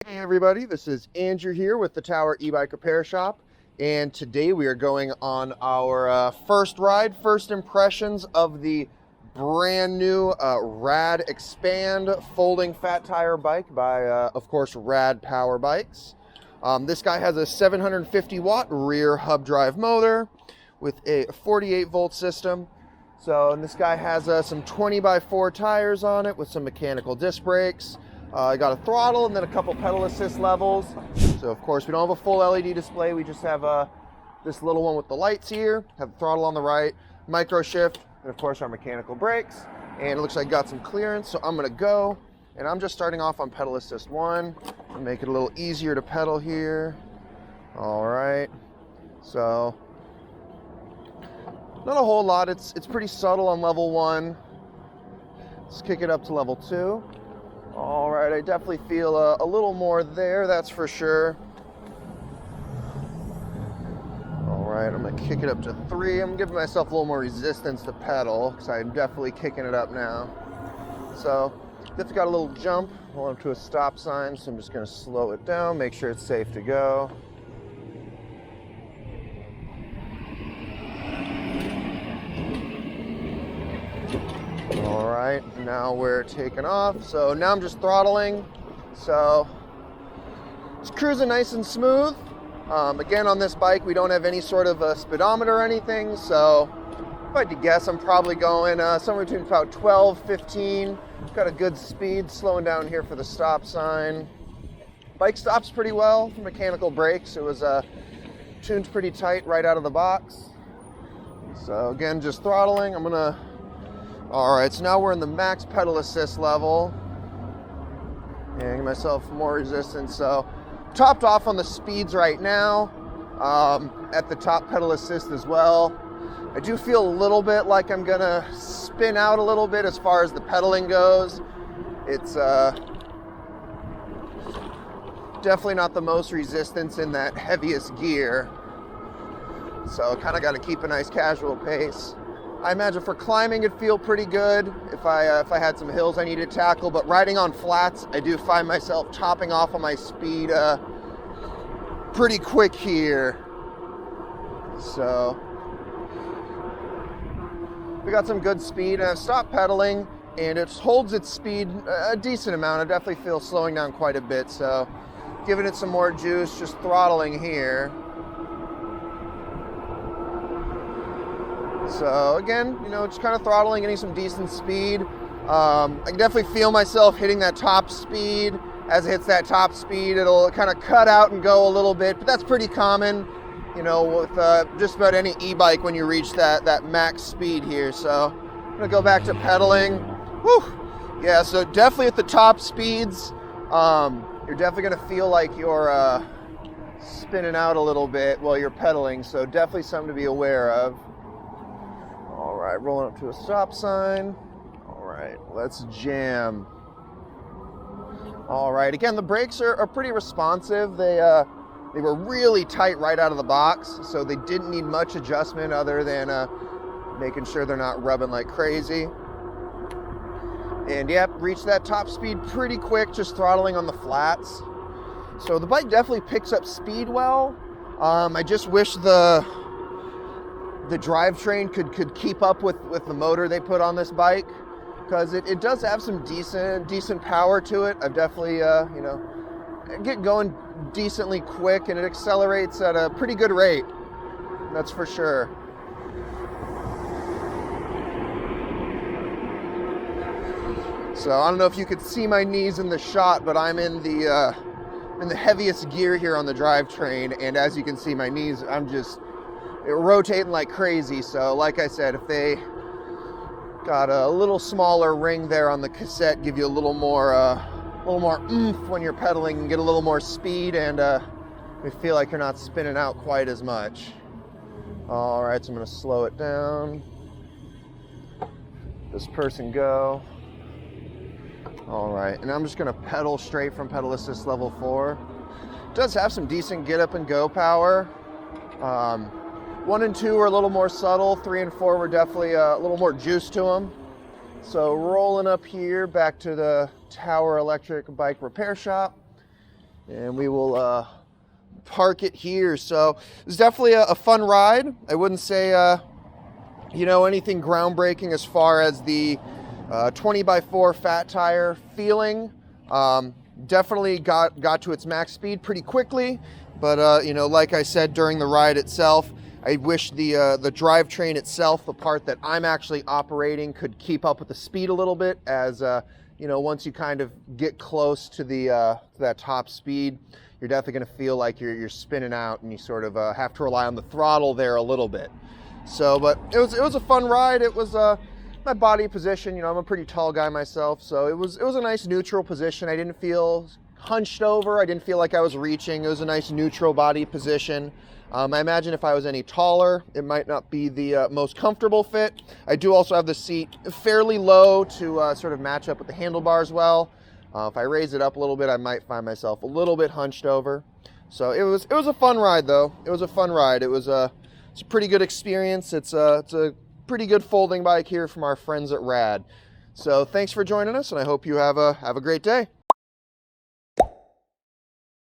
Hey everybody, this is Andrew here with the Tower e-bike repair shop, and today we are going on our first ride, first impressions of the brand new Rad Expand folding fat tire bike by, of course, Rad Power Bikes. This guy has a 750 watt rear hub drive motor with a 48 volt system. So, and this guy has some 20x4 tires on it with some mechanical disc brakes. I got a throttle and then a couple pedal assist levels. So of course we don't have a full LED display, we just have this little one with the lights here, have the throttle on the right, micro shift, and of course our mechanical brakes. And it looks like I got some clearance, so I'm gonna go, and I'm just starting off on pedal assist 1, make it a little easier to pedal here. All right, so not a whole lot, it's pretty subtle on level 1. Let's kick it up to level 2. All right, I definitely feel a little more there, that's for sure. All right, I'm gonna kick it up to 3. I'm giving myself a little more resistance to pedal because I'm definitely kicking it up now. So it's got a little jump, going up to a stop sign, so I'm just gonna slow it down, make sure it's safe to go. All right, now we're taking off. So now I'm just throttling. So it's cruising nice and smooth. Again, on this bike, we don't have any sort of a speedometer or anything. So if I had to guess, I'm probably going somewhere between about 12, 15. Got a good speed, slowing down here for the stop sign. Bike stops pretty well for mechanical brakes. It was tuned pretty tight right out of the box. So again, just throttling. All right, so now we're in the max pedal assist level. And give myself more resistance. So topped off on the speeds right now, at the top pedal assist as well. I do feel a little bit like I'm gonna spin out a little bit as far as the pedaling goes. It's definitely not the most resistance in that heaviest gear. So kind of got to keep a nice casual pace. I imagine for climbing it'd feel pretty good if I had some hills I needed to tackle, but riding on flats, I do find myself topping off on my speed pretty quick here. So we got some good speed, and I've stopped pedaling, and it holds its speed a decent amount. I definitely feel slowing down quite a bit, so giving it some more juice, just throttling here. So again, you know, just kind of throttling, getting some decent speed. I can definitely feel myself hitting that top speed. As it hits that top speed, it'll kind of cut out and go a little bit, but that's pretty common, you know, with just about any e-bike when you reach that max speed here. So I'm gonna go back to pedaling. Whew. Yeah, so definitely at the top speeds, you're definitely gonna feel like you're spinning out a little bit while you're pedaling, so definitely something to be aware of. All right, rolling up to a stop sign. All right, let's jam. All right, again, the brakes are pretty responsive. They were really tight right out of the box, so they didn't need much adjustment other than making sure they're not rubbing like crazy. And yep, reached that top speed pretty quick, just throttling on the flats. So the bike definitely picks up speed well. I just wish the drivetrain could keep up with the motor they put on this bike, because it does have some decent power to it. I've definitely you know, get going decently quick, and it accelerates at a pretty good rate, that's for sure. So I don't know if you could see my knees in the shot, but I'm in the heaviest gear here on the drivetrain, and as you can see, my knees, I'm just rotating like crazy. So like I said, if they got a little smaller ring there on the cassette, give you a little more oomph when you're pedaling and get a little more speed, and you feel like you're not spinning out quite as much. All right, so I'm gonna slow it down. This person go. All right, and I'm just gonna pedal straight from pedal assist level 4. It does have some decent get up and go power. 1 and 2 are a little more subtle. 3 and 4 were definitely a little more juice to them. So rolling up here back to the Tower Electric bike repair shop. and we will park it here. So it was definitely a fun ride. I wouldn't say anything groundbreaking as far as the 20x4 fat tire feeling. Definitely got to its max speed pretty quickly, but like I said during the ride itself, I wish the drivetrain itself, the part that I'm actually operating, could keep up with the speed a little bit, as once you kind of get close to that top speed, you're definitely going to feel like you're spinning out, and you sort of have to rely on the throttle there a little bit. So, but it was a fun ride. It was my body position, I'm a pretty tall guy myself, so it was a nice neutral position. I didn't feel hunched over. I didn't feel like I was reaching. It was a nice neutral body position. I imagine if I was any taller, it might not be the most comfortable fit. I do also have the seat fairly low to sort of match up with the handlebars well. If I raise it up a little bit, I might find myself a little bit hunched over. So it was a fun ride, though. It was a fun ride. It's a pretty good experience. It's a pretty good folding bike here from our friends at Rad. So thanks for joining us, and I hope you have a great day.